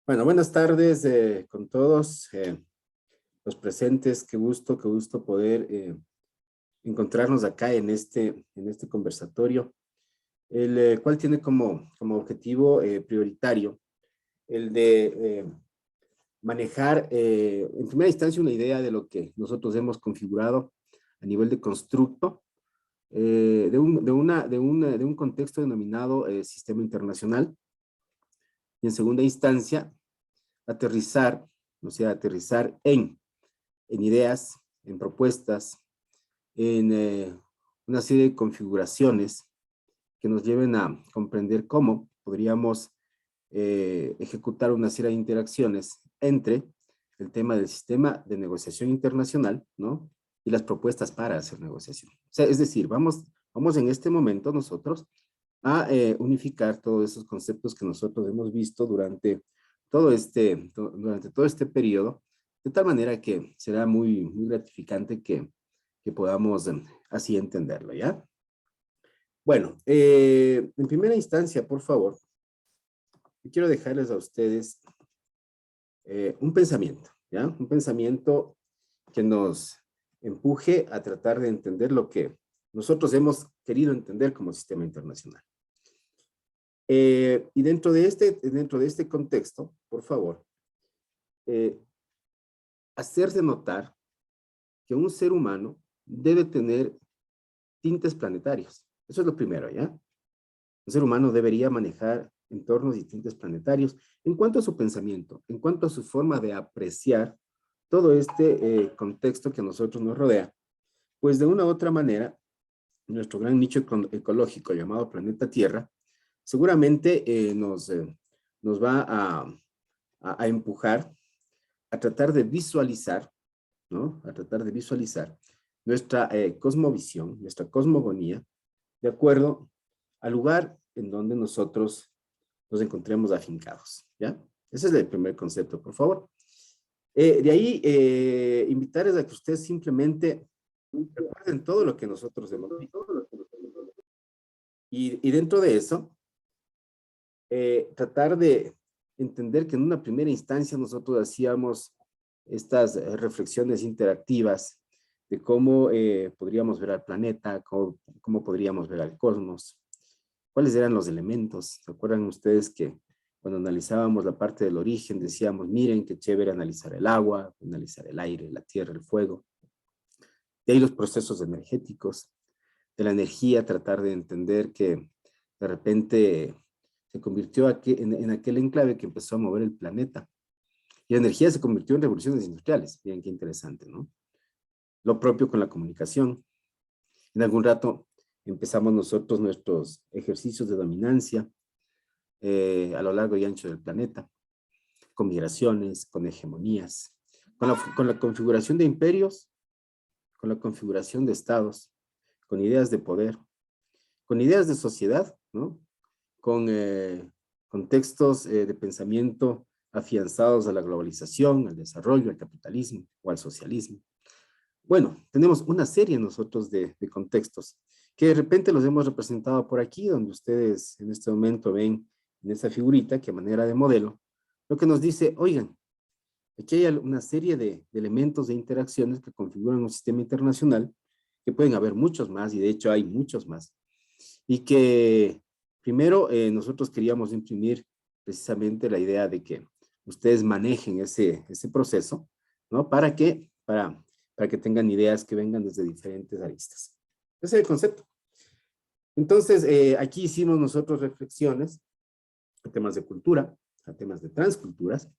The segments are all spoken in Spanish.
Bueno, buenas tardes con todos los presentes. Qué gusto poder encontrarnos acá en este conversatorio, el cual tiene como objetivo prioritario el de manejar en primera instancia una idea de lo que nosotros hemos configurado a nivel de constructo de un contexto denominado sistema internacional, y en segunda instancia aterrizar, o sea, aterrizar en ideas, en propuestas, en una serie de configuraciones que nos lleven a comprender cómo podríamos ejecutar una serie de interacciones entre el tema del sistema de negociación internacional, ¿no? Y las propuestas para hacer negociación. O sea, es decir, vamos en este momento nosotros a unificar todos esos conceptos que nosotros hemos visto durante todo este periodo, de tal manera que será muy gratificante que podamos así entenderlo, ¿ya? Bueno, en primera instancia, por favor, quiero dejarles a ustedes un pensamiento, ¿ya? Un pensamiento que nos empuje a tratar de entender lo que nosotros hemos querido entender como sistema internacional. Y dentro de este contexto, por favor, hacerse notar que un ser humano debe tener tintes planetarios. Eso es lo primero, ¿ya? Un ser humano debería manejar entornos y tintes planetarios en cuanto a su pensamiento, en cuanto a su forma de apreciar todo este contexto que a nosotros nos rodea. Pues de una u otra manera, nuestro gran nicho ecológico llamado planeta Tierra, seguramente nos va a empujar a tratar de visualizar, ¿no? A tratar de visualizar nuestra cosmovisión, nuestra cosmogonía, de acuerdo al lugar en donde nosotros nos encontremos afincados, ¿ya? Ese es el primer concepto, por favor. De ahí, invitarles a que ustedes simplemente recuerden todo lo que nosotros hemos visto. Y dentro de eso, tratar de entender que en una primera instancia nosotros hacíamos estas reflexiones interactivas de cómo podríamos ver al planeta, cómo podríamos ver al cosmos, cuáles eran los elementos. ¿Se acuerdan ustedes que cuando analizábamos la parte del origen decíamos, miren qué chévere analizar el agua, analizar el aire, la tierra, el fuego? De ahí los procesos energéticos, de la energía, tratar de entender que de repente se convirtió en aquel enclave que empezó a mover el planeta. Y la energía se convirtió en revoluciones industriales. Miren qué interesante, ¿no? Lo propio con la comunicación. En algún rato empezamos nosotros nuestros ejercicios de dominancia a lo largo y ancho del planeta, con migraciones, con hegemonías, con la configuración de imperios, con la configuración de estados, con ideas de poder, con ideas de sociedad, ¿no? Con contextos de pensamiento afianzados a la globalización, al desarrollo, al capitalismo o al socialismo. Bueno, tenemos una serie nosotros de contextos que de repente los hemos representado por aquí, donde ustedes en este momento ven en esa figurita que a manera de modelo, lo que nos dice, oigan, aquí hay una serie de elementos de interacciones que configuran un sistema internacional, que pueden haber muchos más, y de hecho hay muchos más, y que primero nosotros queríamos imprimir precisamente la idea de que ustedes manejen ese proceso, ¿no? Para que tengan ideas que vengan desde diferentes aristas. Ese es el concepto. Entonces, aquí hicimos nosotros reflexiones a temas de cultura, a temas de transculturas,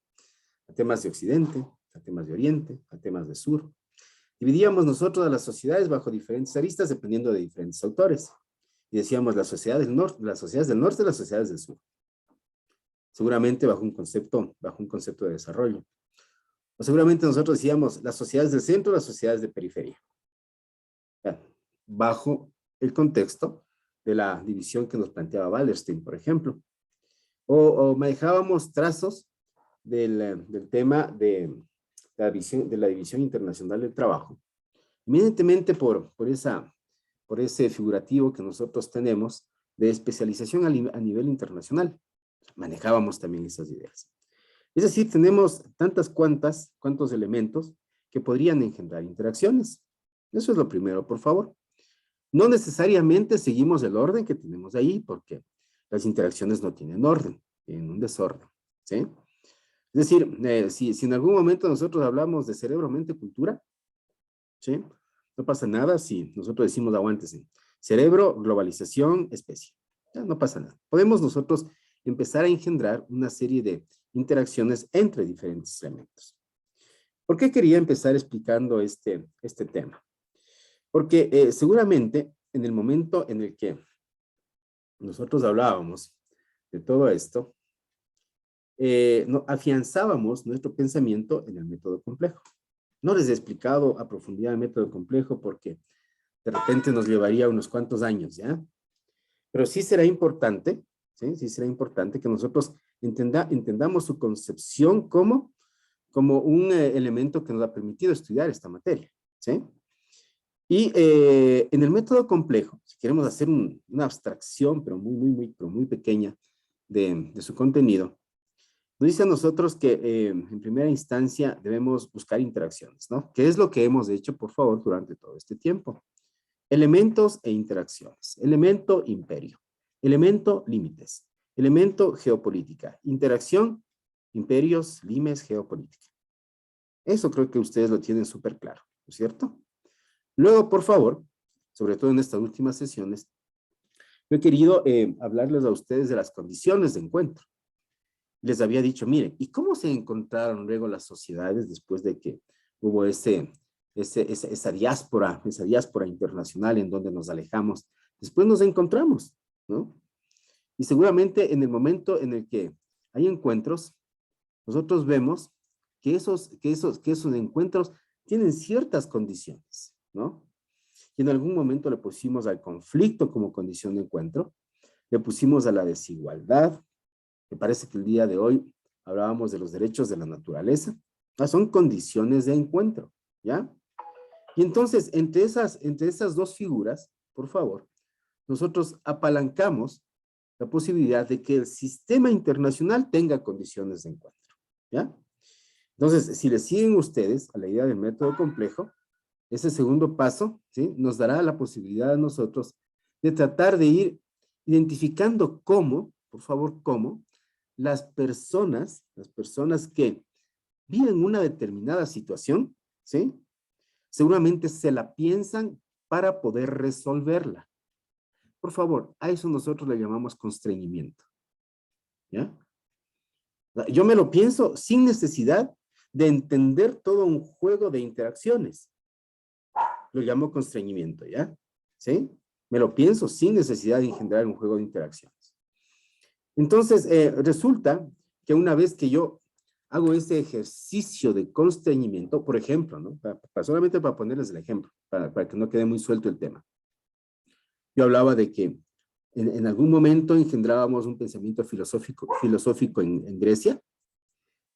a temas de Occidente, a temas de Oriente, a temas de Sur. Dividíamos nosotros a las sociedades bajo diferentes aristas dependiendo de diferentes autores. Y decíamos las sociedades del norte, las sociedades del sur. Seguramente bajo un concepto de desarrollo. O seguramente nosotros decíamos las sociedades del centro, las sociedades de periferia. Bajo el contexto de la división que nos planteaba Wallerstein, por ejemplo. O manejábamos trazos del tema de la división internacional del trabajo. Evidentemente por ese figurativo que nosotros tenemos de especialización a nivel internacional. Manejábamos también esas ideas. Es decir, tenemos cuantos elementos que podrían engendrar interacciones. Eso es lo primero, por favor. No necesariamente seguimos el orden que tenemos ahí, porque las interacciones no tienen orden, tienen un desorden, ¿sí? Es decir, si en algún momento nosotros hablamos de cerebro, mente, cultura, ¿sí? No pasa nada si nosotros decimos, aguántese, cerebro, globalización, especie. Ya, no pasa nada. Podemos nosotros empezar a engendrar una serie de interacciones entre diferentes elementos. ¿Por qué quería empezar explicando este tema? Porque seguramente en el momento en el que nosotros hablábamos de todo esto, afianzábamos nuestro pensamiento en el método complejo. No les he explicado a profundidad el método complejo porque de repente nos llevaría unos cuantos años, ¿ya? Pero sí será importante, ¿sí? Sí será importante que nosotros entendamos su concepción como un elemento que nos ha permitido estudiar esta materia, ¿sí? Y en el método complejo, si queremos hacer una abstracción, pero muy pequeña de su contenido, nos dice a nosotros que en primera instancia debemos buscar interacciones, ¿no? ¿Qué es lo que hemos hecho, por favor, durante todo este tiempo? Elementos e interacciones. Elemento imperio. Elemento límites. Elemento geopolítica. Interacción, imperios, limes, geopolítica. Eso creo que ustedes lo tienen súper claro, ¿no es cierto? Luego, por favor, sobre todo en estas últimas sesiones, yo he querido hablarles a ustedes de las condiciones de encuentro. Les había dicho, miren, ¿y cómo se encontraron luego las sociedades después de que hubo esa diáspora internacional en donde nos alejamos? Después nos encontramos, ¿no? Y seguramente en el momento en el que hay encuentros, nosotros vemos que esos encuentros tienen ciertas condiciones, ¿no? Y en algún momento le pusimos al conflicto como condición de encuentro, le pusimos a la desigualdad. Me parece que el día de hoy hablábamos de los derechos de la naturaleza. Son condiciones de encuentro, ¿ya? Y entonces, entre esas dos figuras, por favor, nosotros apalancamos la posibilidad de que el sistema internacional tenga condiciones de encuentro, ¿ya? Entonces, si le siguen ustedes a la idea del método complejo, ese segundo paso, ¿sí? Nos dará la posibilidad a nosotros de tratar de ir identificando cómo, por favor, cómo las personas que viven una determinada situación, ¿sí? Seguramente se la piensan para poder resolverla. Por favor, a eso nosotros le llamamos constreñimiento, ¿ya? Yo me lo pienso sin necesidad de entender todo un juego de interacciones. Lo llamo constreñimiento, ¿ya? ¿Sí? Me lo pienso sin necesidad de engendrar un juego de interacciones. Entonces, resulta que una vez que yo hago ese ejercicio de constreñimiento, por ejemplo, ¿no? Solamente para ponerles el ejemplo, para que no quede muy suelto el tema. Yo hablaba de que en algún momento engendrábamos un pensamiento filosófico en Grecia.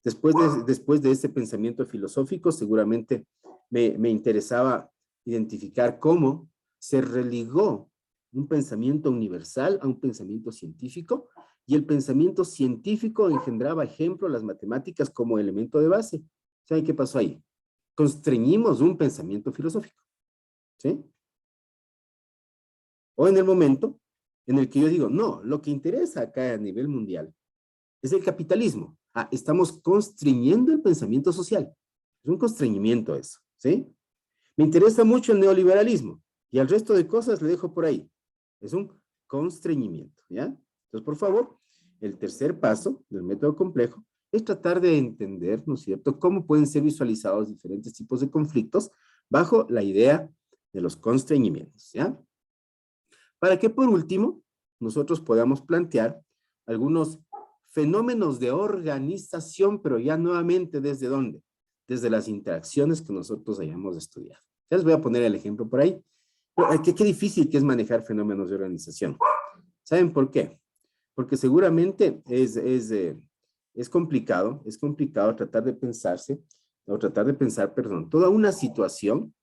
Después de ese pensamiento filosófico, seguramente me interesaba identificar cómo se religó un pensamiento universal a un pensamiento científico, y el pensamiento científico engendraba, ejemplo, las matemáticas como elemento de base. ¿Saben qué pasó ahí? Constreñimos un pensamiento filosófico, ¿sí? O en el momento en el que yo digo, no, lo que interesa acá a nivel mundial es el capitalismo. Estamos constriñendo el pensamiento social. Es un constreñimiento eso, ¿sí? Me interesa mucho el neoliberalismo y al resto de cosas le dejo por ahí. Es un constreñimiento, ¿ya? Entonces, por favor, el tercer paso del método complejo es tratar de entender, ¿no es cierto?, cómo pueden ser visualizados diferentes tipos de conflictos bajo la idea de los constreñimientos, ¿ya? Para que, por último, nosotros podamos plantear algunos fenómenos de organización, pero ya nuevamente, ¿desde dónde? Desde las interacciones que nosotros hayamos estudiado. Ya les voy a poner el ejemplo por ahí. Qué difícil que es manejar fenómenos de organización. ¿Saben por qué? Porque seguramente es complicado tratar de pensar, toda una situación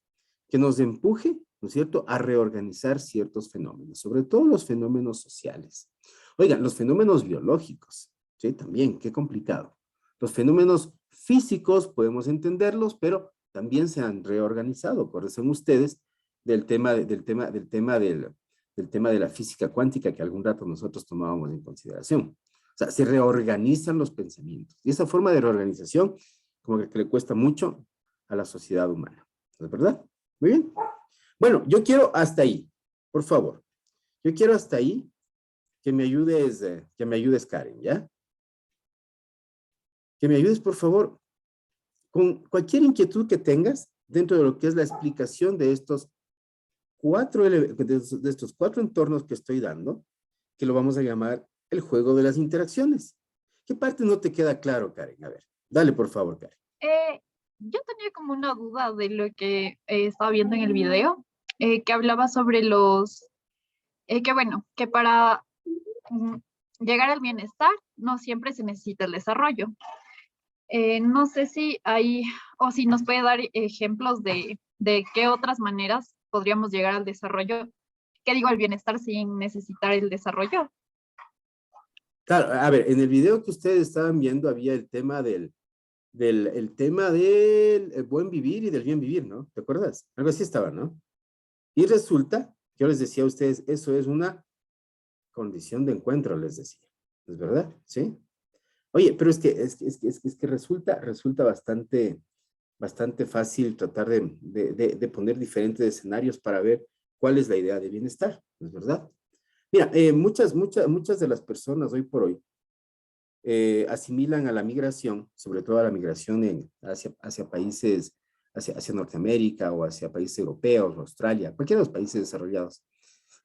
que nos empuje, ¿no es cierto?, a reorganizar ciertos fenómenos, sobre todo los fenómenos sociales. Oigan, los fenómenos biológicos, ¿sí? También, qué complicado. Los fenómenos físicos podemos entenderlos, pero también se han reorganizado, correcen ustedes, del tema de la física cuántica que algún rato nosotros tomábamos en consideración. O sea, se reorganizan los pensamientos. Y esa forma de reorganización como que le cuesta mucho a la sociedad humana. ¿No es verdad? Muy bien. Bueno, yo quiero hasta ahí, por favor. Yo quiero hasta ahí que me ayudes, Karen, ¿ya? Que me ayudes, por favor, con cualquier inquietud que tengas dentro de lo que es la explicación de estos de estos cuatro entornos que estoy dando, que lo vamos a llamar el juego de las interacciones. ¿Qué parte no te queda claro, Karen? A ver, dale, por favor, Karen. Yo tenía como una duda de lo que estaba viendo en el video, que hablaba sobre que bueno, que para mm, llegar al bienestar no siempre se necesita el desarrollo. No sé si hay, o si nos puede dar ejemplos de qué otras maneras podríamos llegar al desarrollo, ¿qué digo al bienestar sin necesitar el desarrollo? Claro, a ver, en el video que ustedes estaban viendo había el tema el tema del buen vivir y del bien vivir, ¿no? ¿Te acuerdas? Algo así estaba, ¿no? Y resulta, yo les decía a ustedes, eso es una condición de encuentro, les decía. ¿Es verdad? ¿Sí? Oye, pero es que resulta bastante fácil tratar de poner diferentes escenarios para ver cuál es la idea de bienestar, ¿no es verdad? Mira, muchas de las personas hoy por hoy asimilan a la migración, sobre todo a la migración hacia países, hacia Norteamérica o hacia países europeos, Australia, cualquiera de los países desarrollados,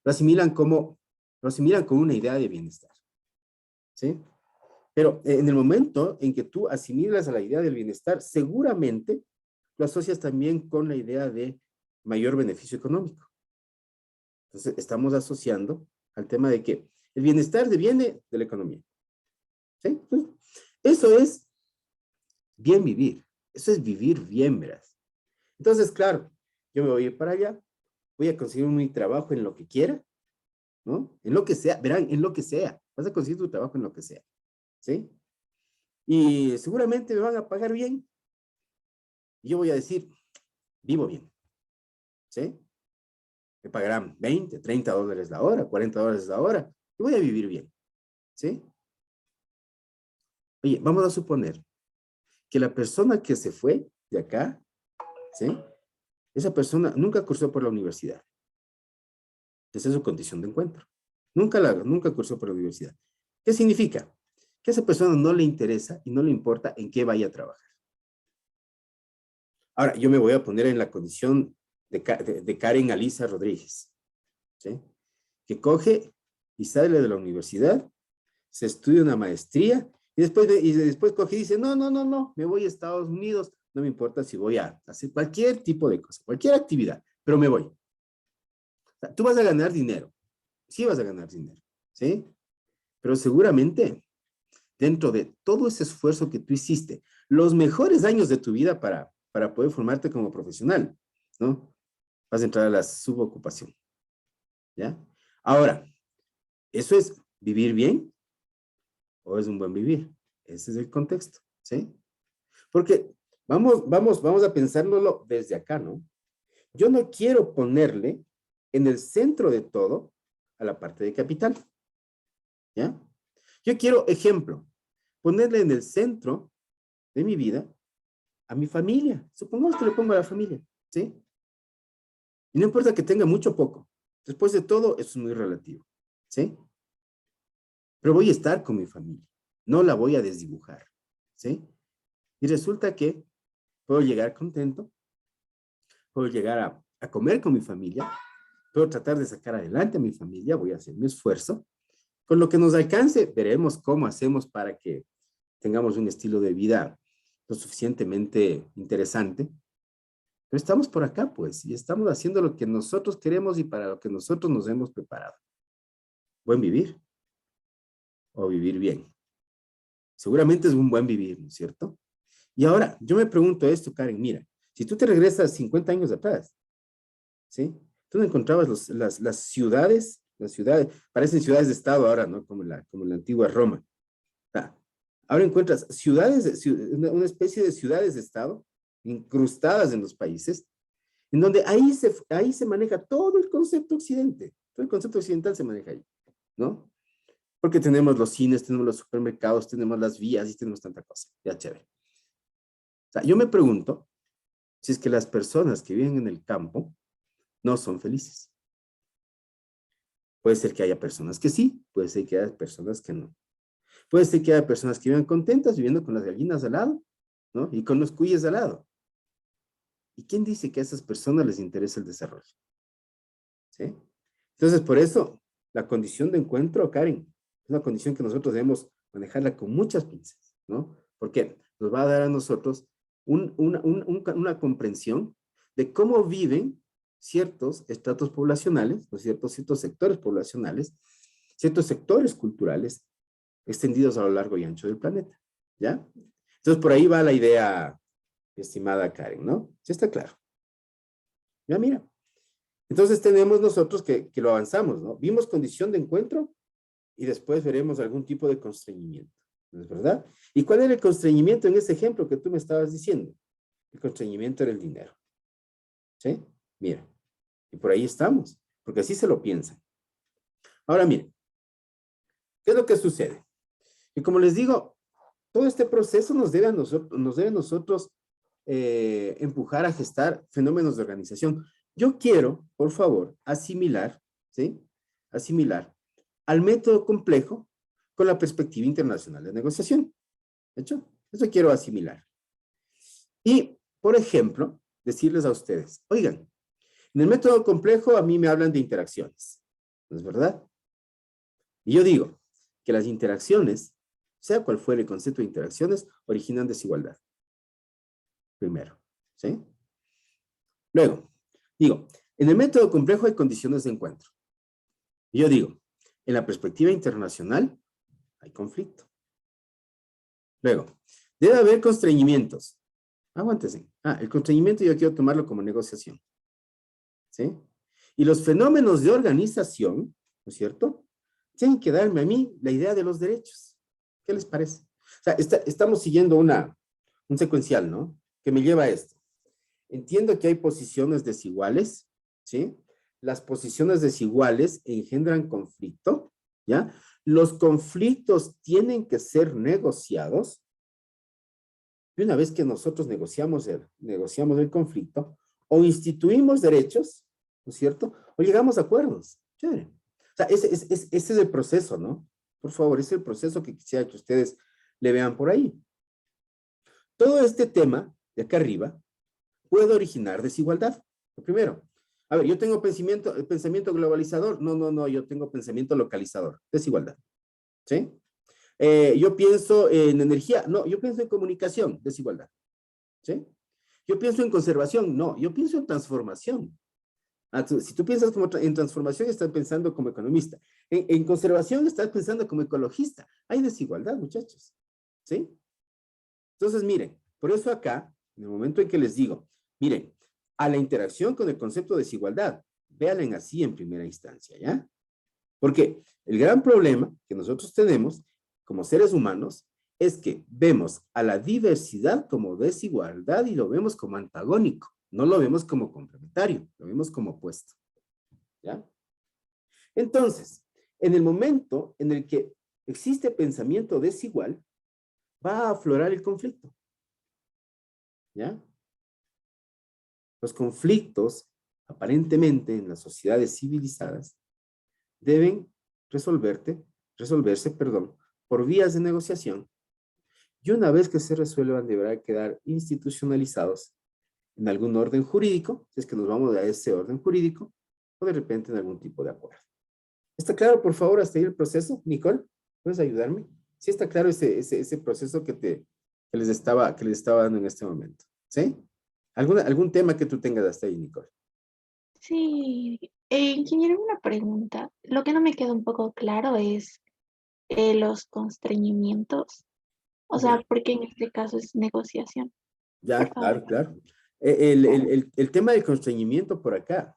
lo asimilan como una idea de bienestar, ¿sí? Pero en el momento en que tú asimilas a la idea del bienestar, seguramente lo asocias también con la idea de mayor beneficio económico. Entonces, estamos asociando al tema de que el bienestar deviene de la economía. ¿Sí? Entonces, eso es bien vivir. Eso es vivir bien, verás. Entonces, claro, yo me voy a ir para allá, voy a conseguir mi trabajo en lo que quiera, ¿no? En lo que sea, verán, en lo que sea. Vas a conseguir tu trabajo en lo que sea, ¿sí? Y seguramente me van a pagar bien. Y yo voy a decir, vivo bien, ¿sí? Me pagarán 20, 30 dólares la hora, 40 dólares la hora, y voy a vivir bien, ¿sí? Oye, vamos a suponer que la persona que se fue de acá, ¿sí? Esa persona nunca cursó por la universidad. Esa es su condición de encuentro. Nunca cursó por la universidad. ¿Qué significa? Que a esa persona no le interesa y no le importa en qué vaya a trabajar. Ahora, yo me voy a poner en la condición de Karen Alisa Rodríguez, ¿sí? Que coge y sale de la universidad, se estudia una maestría y después coge y dice, no, me voy a Estados Unidos, no me importa si voy a hacer cualquier tipo de cosa, cualquier actividad, pero me voy. O sea, tú vas a ganar dinero, sí vas a ganar dinero, ¿sí? Pero seguramente dentro de todo ese esfuerzo que tú hiciste, los mejores años de tu vida para poder formarte como profesional, ¿no? Vas a entrar a la subocupación, ¿ya? Ahora, ¿eso es vivir bien o es un buen vivir? Ese es el contexto, ¿sí? Porque vamos a pensándolo desde acá, ¿no? Yo no quiero ponerle en el centro de todo a la parte de capital, ¿ya? Yo quiero, ejemplo, ponerle en el centro de mi vida a mi familia. Supongamos que le pongo a la familia, ¿sí? Y no importa que tenga mucho o poco. Después de todo, eso es muy relativo, ¿sí? Pero voy a estar con mi familia. No la voy a desdibujar, ¿sí? Y resulta que puedo llegar contento, puedo llegar a comer con mi familia, puedo tratar de sacar adelante a mi familia, voy a hacer mi esfuerzo. Con lo que nos alcance, veremos cómo hacemos para que tengamos un estilo de vida lo suficientemente interesante. Pero estamos por acá, pues, y estamos haciendo lo que nosotros queremos y para lo que nosotros nos hemos preparado. Buen vivir o vivir bien. Seguramente es un buen vivir, ¿no es cierto? Y ahora, yo me pregunto esto, Karen, mira, si tú te regresas 50 años atrás, ¿sí? Tú no encontrabas las ciudades, parecen ciudades de estado ahora, ¿no? Como la antigua Roma. Ah, Ahora encuentras una especie de ciudades de Estado incrustadas en los países, en donde ahí se maneja todo el concepto occidente. Todo el concepto occidental se maneja ahí, ¿no? Porque tenemos los cines, tenemos los supermercados, tenemos las vías y tenemos tanta cosa. Ya, chévere. O sea, yo me pregunto si es que las personas que viven en el campo no son felices. Puede ser que haya personas que sí, puede ser que haya personas que no. Puede ser que haya personas que vivan contentas viviendo con las gallinas al lado, ¿no? Y con los cuyes al lado. ¿Y quién dice que a esas personas les interesa el desarrollo? ¿Sí? Entonces, por eso, la condición de encuentro, Karen, es una condición que nosotros debemos manejarla con muchas pinzas, ¿no? Porque nos va a dar a nosotros una comprensión de cómo viven ciertos estratos poblacionales, ¿no es cierto? Ciertos sectores poblacionales, ciertos sectores culturales extendidos a lo largo y ancho del planeta, ¿ya? Entonces, por ahí va la idea, estimada Karen, ¿no? Sí está claro. Ya mira. Entonces tenemos nosotros que lo avanzamos, ¿no? Vimos condición de encuentro y después veremos algún tipo de constreñimiento, ¿no es verdad? ¿Y cuál era el constreñimiento en ese ejemplo que tú me estabas diciendo? El constreñimiento era el dinero, ¿sí? Mira, y por ahí estamos, porque así se lo piensan. Ahora miren, ¿qué es lo que sucede? Y como les digo, todo este proceso nos debe a nosotros empujar a gestar fenómenos de organización. Yo quiero, por favor, asimilar, ¿sí? Asimilar al método complejo con la perspectiva internacional de negociación. ¿De hecho? Eso quiero asimilar. Y, por ejemplo, decirles a ustedes, oigan, en el método complejo a mí me hablan de interacciones, ¿no es verdad? Y yo digo que las interacciones, sea cual fuera el concepto de interacciones, originan desigualdad. Primero, ¿sí? Luego, digo, en el método complejo hay condiciones de encuentro. Y yo digo, en la perspectiva internacional hay conflicto. Luego, debe haber constreñimientos. Aguántese. El constreñimiento yo quiero tomarlo como negociación. ¿Sí? Y los fenómenos de organización, ¿no es cierto? Tienen que darme a mí la idea de los derechos. ¿Qué les parece? O sea, estamos siguiendo un secuencial, ¿no? Que me lleva a esto. Entiendo que hay posiciones desiguales, ¿sí? Las posiciones desiguales engendran conflicto, ¿ya? Los conflictos tienen que ser negociados. Y una vez que nosotros negociamos el conflicto, o instituimos derechos, ¿no es cierto? O llegamos a acuerdos. Chévere. O sea, ese es el proceso, ¿no? Por favor, ese es el proceso que quisiera que ustedes le vean por ahí. Todo este tema de acá arriba puede originar desigualdad. Lo primero. A ver, yo tengo pensamiento globalizador. No, yo tengo pensamiento localizador. Desigualdad. ¿Sí? Yo pienso en energía. No, yo pienso en comunicación. Desigualdad. ¿Sí? Yo pienso en conservación. No, yo pienso en transformación. Si tú piensas en transformación, estás pensando como economista. En conservación, estás pensando como ecologista. Hay desigualdad, muchachos. ¿Sí? Entonces, miren, por eso acá, en el momento en que les digo, miren, a la interacción con el concepto de desigualdad, véanla así en primera instancia, ¿ya? Porque el gran problema que nosotros tenemos como seres humanos es que vemos a la diversidad como desigualdad y lo vemos como antagónico, no lo vemos como complementario, lo vemos como opuesto, ¿ya? Entonces, en el momento en el que existe pensamiento desigual, va a aflorar el conflicto, ¿ya? Los conflictos, aparentemente en las sociedades civilizadas, deben resolverse, por vías de negociación. Y una vez que se resuelvan, deberán quedar institucionalizados en algún orden jurídico, si es que nos vamos a ese orden jurídico, o de repente en algún tipo de acuerdo. ¿Está claro, por favor, hasta ahí el proceso? Nicole, ¿puedes ayudarme? Sí está claro ese proceso que les estaba dando en este momento. ¿Sí? ¿Algún tema que tú tengas hasta ahí, Nicole? Sí, ingeniero, una pregunta. Lo que no me queda un poco claro es los constreñimientos. O sea, Ya, porque en este caso es negociación. Por ya, favor. claro, claro. Claro. El tema del constreñimiento por acá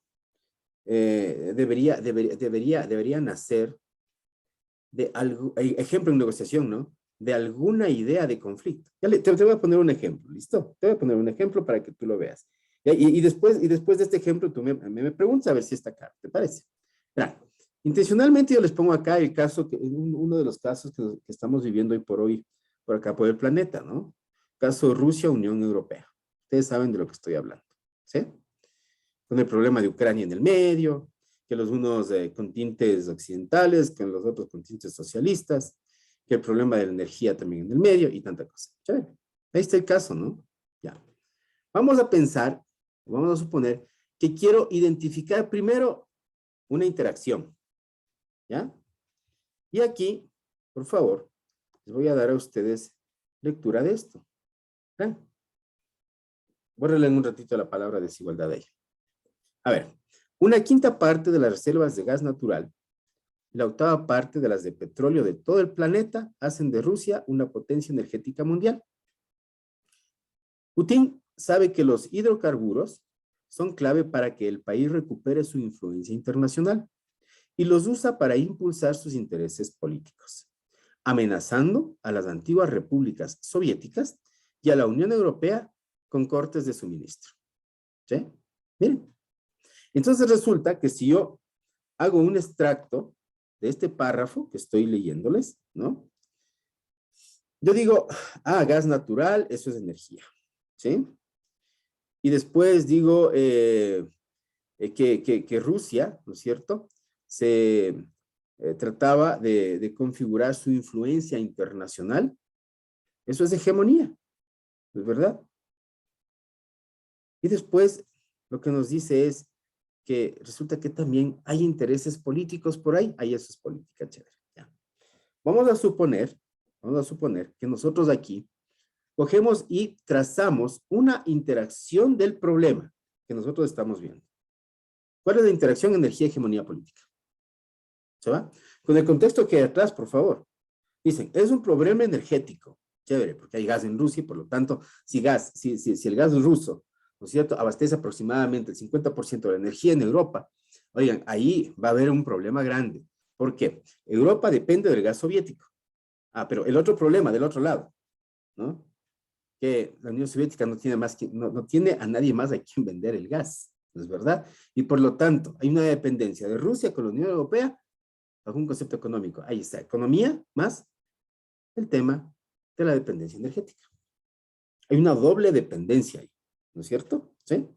debería nacer de algo, ejemplo en negociación, ¿no? de alguna idea de conflicto. Te voy a poner un ejemplo, ¿listo? Te voy a poner un ejemplo para que tú lo veas. Y después de este ejemplo, tú me preguntas a ver si está acá, ¿te parece? Mira, intencionalmente yo les pongo acá el caso, uno de los casos que estamos viviendo hoy por acá por el planeta, ¿no? Caso Rusia-Unión Europea. Ustedes saben de lo que estoy hablando, ¿sí? Con el problema de Ucrania en el medio, que los unos con tintes occidentales, con los otros con tintes socialistas, que el problema de la energía también en el medio y tanta cosa. Chévere. Ahí está el caso, ¿no? Ya. Vamos a pensar, vamos a suponer que quiero identificar primero una interacción, ¿ya? Y aquí, por favor, les voy a dar a ustedes lectura de esto. ¿Ven? Bórrenle en un ratito la palabra desigualdad ahí. A ver, una quinta parte de las reservas de gas natural y la octava parte de las de petróleo de todo el planeta hacen de Rusia una potencia energética mundial. Putin sabe que los hidrocarburos son clave para que el país recupere su influencia internacional y los usa para impulsar sus intereses políticos, amenazando a las antiguas repúblicas soviéticas y a la Unión Europea con cortes de suministro. ¿Sí? Miren. Entonces resulta que si yo hago un extracto de este párrafo que estoy leyéndoles, ¿no? Yo digo, gas natural, eso es energía, ¿sí? Y después digo que Rusia, ¿no es cierto?, se trataba de configurar su influencia internacional. Eso es hegemonía, ¿es verdad? Y después lo que nos dice es que resulta que también hay intereses políticos por ahí. Ahí eso es política, chévere. Ya. Vamos a suponer que nosotros aquí cogemos y trazamos una interacción del problema que nosotros estamos viendo. ¿Cuál es la interacción energía-hegemonía política? ¿Se va? Con el contexto que hay atrás, por favor. Dicen, es un problema energético. Chévere, porque hay gas en Rusia y por lo tanto, si el gas ruso, ¿no es cierto?, abastece aproximadamente el 50% de la energía en Europa, oigan, ahí va a haber un problema grande. ¿Por qué? Europa depende del gas soviético. Pero el otro problema del otro lado, ¿no? Que la Unión Soviética no tiene a nadie más a quien vender el gas, ¿no es verdad? Y por lo tanto, hay una dependencia de Rusia con la Unión Europea bajo un concepto económico. Ahí está, economía más el tema de la dependencia energética. Hay una doble dependencia ahí, ¿no es cierto? ¿Sí?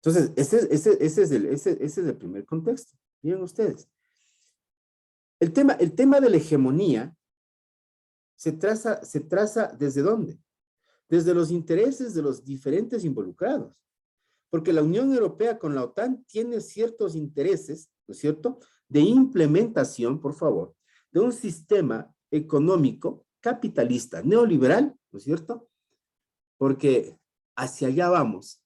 Entonces, ese es el primer contexto. Miren ustedes. El tema de la hegemonía se traza ¿desde dónde? Desde los intereses de los diferentes involucrados. Porque la Unión Europea con la OTAN tiene ciertos intereses, ¿no es cierto?, de implementación, por favor, de un sistema económico capitalista neoliberal, ¿no es cierto? Porque hacia allá vamos,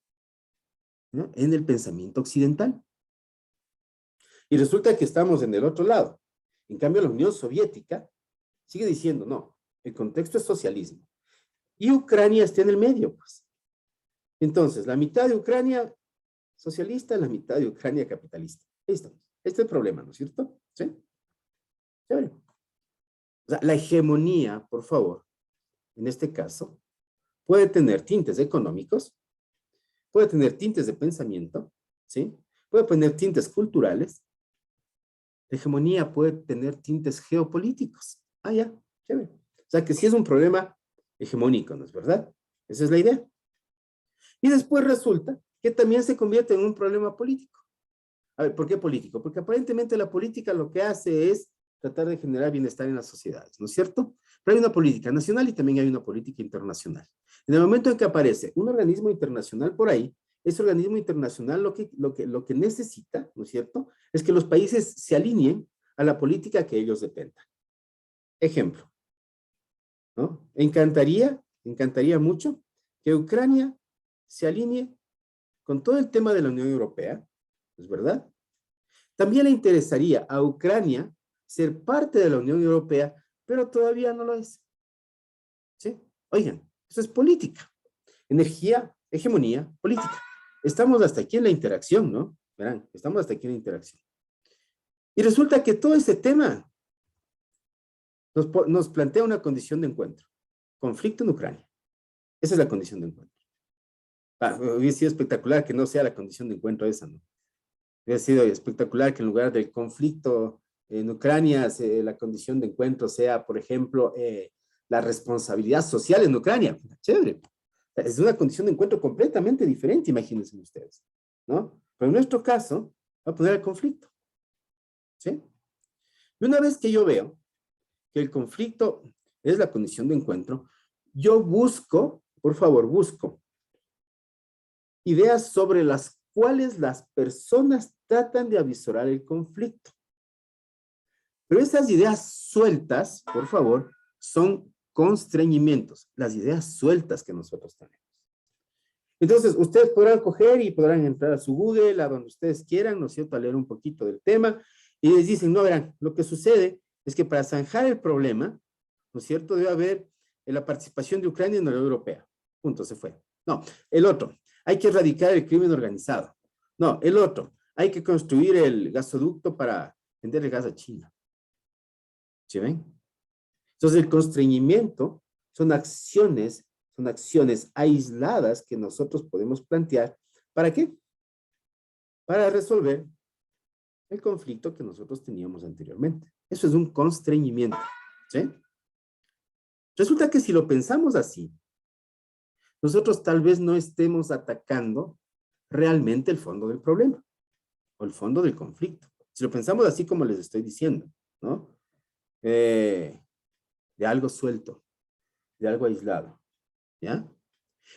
¿no?, en el pensamiento occidental. Y resulta que estamos en el otro lado. En cambio, la Unión Soviética sigue diciendo, no, el contexto es socialismo. Y Ucrania está en el medio, pues. Entonces, la mitad de Ucrania socialista, la mitad de Ucrania capitalista. Ahí estamos. Este es el problema, ¿no es cierto? ¿Sí? Chévere. O sea, la hegemonía, por favor, en este caso, puede tener tintes económicos, puede tener tintes de pensamiento, ¿sí? Puede tener tintes culturales. La hegemonía puede tener tintes geopolíticos. Ya, chévere. O sea, que sí es un problema hegemónico, ¿no es verdad? Esa es la idea. Y después resulta que también se convierte en un problema político. A ver, ¿por qué político? Porque aparentemente la política lo que hace es tratar de generar bienestar en las sociedades, ¿no es cierto? Pero hay una política nacional y también hay una política internacional. En el momento en que aparece un organismo internacional por ahí, ese organismo internacional lo que necesita, ¿no es cierto?, es que los países se alineen a la política que ellos dependan. Ejemplo, ¿no? Encantaría mucho que Ucrania se alinee con todo el tema de la Unión Europea, ¿es verdad? También le interesaría a Ucrania ser parte de la Unión Europea, pero todavía no lo es. ¿Sí? Oigan, eso es política. Energía, hegemonía, política. Estamos hasta aquí en la interacción, ¿no? Verán, estamos hasta aquí en la interacción. Y resulta que todo ese tema nos plantea una condición de encuentro. Conflicto en Ucrania. Esa es la condición de encuentro. Hubiera sido espectacular que no sea la condición de encuentro esa, ¿no? Hubiera sido espectacular que en lugar del conflicto en Ucrania, la condición de encuentro sea, por ejemplo, la responsabilidad social en Ucrania. Chévere. Es una condición de encuentro completamente diferente, imagínense ustedes, ¿no? Pero en nuestro caso, va a poner el conflicto, ¿sí? Y una vez que yo veo que el conflicto es la condición de encuentro, yo busco, por favor, busco ideas sobre las cuales las personas tratan de avisorar el conflicto. Pero esas ideas sueltas, por favor, son constreñimientos, las ideas sueltas que nosotros tenemos. Entonces, ustedes podrán coger y podrán entrar a su Google, a donde ustedes quieran, ¿no es cierto?, a leer un poquito del tema, y les dicen, no, verán, lo que sucede es que para zanjar el problema, ¿no es cierto?, debe haber la participación de Ucrania en la Unión Europea. Punto, se fue. No, el otro, hay que erradicar el crimen organizado. No, el otro, hay que construir el gasoducto para vender el gas a China. ¿Sí ven? Entonces, el constreñimiento son acciones aisladas que nosotros podemos plantear. ¿Para qué? Para resolver el conflicto que nosotros teníamos anteriormente. Eso es un constreñimiento, ¿sí? Resulta que si lo pensamos así, nosotros tal vez no estemos atacando realmente el fondo del problema o el fondo del conflicto. Si lo pensamos así como les estoy diciendo, ¿no? De algo suelto, de algo aislado, ¿ya?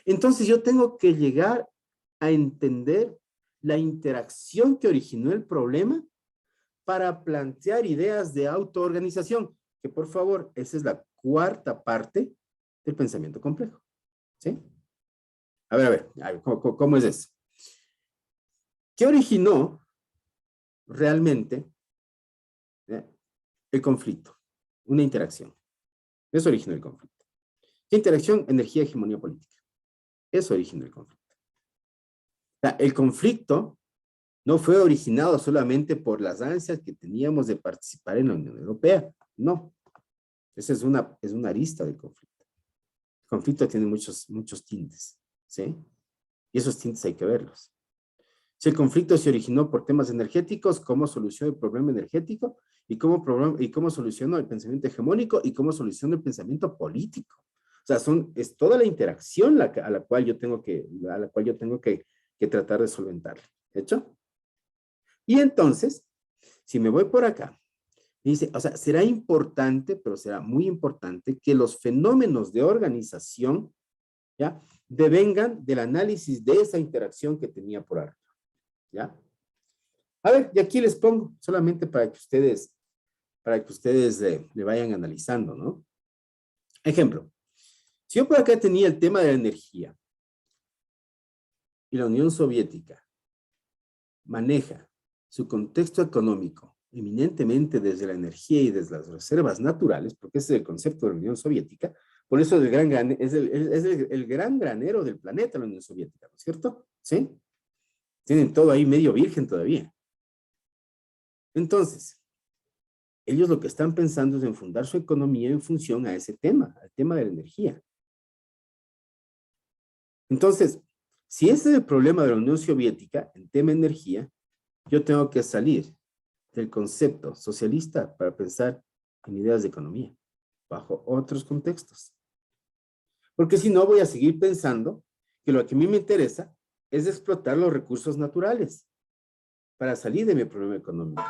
Entonces yo tengo que llegar a entender la interacción que originó el problema para plantear ideas de autoorganización, que por favor, esa es la cuarta parte del pensamiento complejo, ¿sí? A ver, ¿cómo es eso? ¿Qué originó realmente el conflicto? Una interacción. Eso originó el conflicto. ¿Qué interacción? Energía, hegemonía política. Eso originó el conflicto. O sea, el conflicto no fue originado solamente por las ansias que teníamos de participar en la Unión Europea. No. Esa es una arista del conflicto. El conflicto tiene muchos tintes, ¿sí? Y esos tintes hay que verlos. Si el conflicto se originó por temas energéticos, ¿cómo solucionó el problema energético? ¿Y cómo solucionó el pensamiento hegemónico? ¿Y cómo solucionó el pensamiento político? O sea, es toda la interacción a la cual yo tengo que tratar de solventarla. ¿Hecho? Y entonces, si me voy por acá, dice, o sea, será importante, pero será muy importante que los fenómenos de organización, ¿ya?, devengan del análisis de esa interacción que tenía por arriba, ¿ya? A ver, y aquí les pongo, solamente para que ustedes le vayan analizando, ¿no? Ejemplo, si yo por acá tenía el tema de la energía y la Unión Soviética maneja su contexto económico eminentemente desde la energía y desde las reservas naturales, porque ese es el concepto de la Unión Soviética, por eso es el gran granero del planeta la Unión Soviética, ¿no es cierto? ¿Sí? Tienen todo ahí medio virgen todavía. Entonces, ellos lo que están pensando es en fundar su economía en función a ese tema, al tema de la energía. Entonces, si ese es el problema de la Unión Soviética en tema de energía, yo tengo que salir del concepto socialista para pensar en ideas de economía, bajo otros contextos. Porque si no, voy a seguir pensando que lo que a mí me interesa es explotar los recursos naturales para salir de mi problema económico.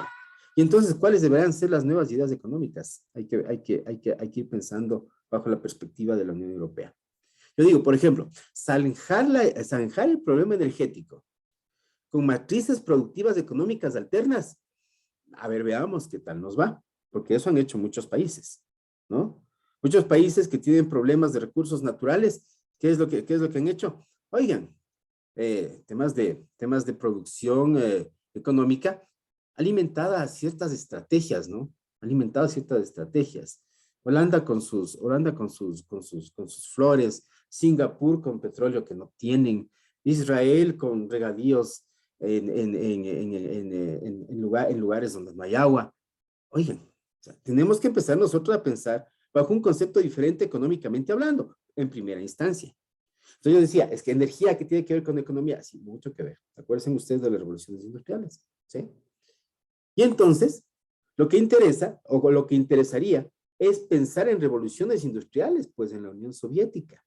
Y entonces, ¿cuáles deberán ser las nuevas ideas económicas? Hay que ir pensando bajo la perspectiva de la Unión Europea. Yo digo, por ejemplo, zanjar el problema energético con matrices productivas económicas alternas. A ver, veamos qué tal nos va, porque eso han hecho muchos países, ¿no? Muchos países que tienen problemas de recursos naturales, ¿qué es lo que han hecho? Oigan, temas de producción económica alimentada a ciertas estrategias, ¿no? Alimentada a ciertas estrategias. Holanda con sus flores, Singapur con petróleo que no tienen, Israel con regadíos en lugares donde no hay agua. Oigan, O sea, tenemos que empezar nosotros a pensar bajo un concepto diferente económicamente hablando, en primera instancia. Entonces yo decía, es que energía, ¿qué tiene que ver con economía? Sí, mucho que ver. Acuérdense ustedes de las revoluciones industriales, ¿sí? Y entonces, lo que interesa, o lo que interesaría, es pensar en revoluciones industriales, pues en la Unión Soviética,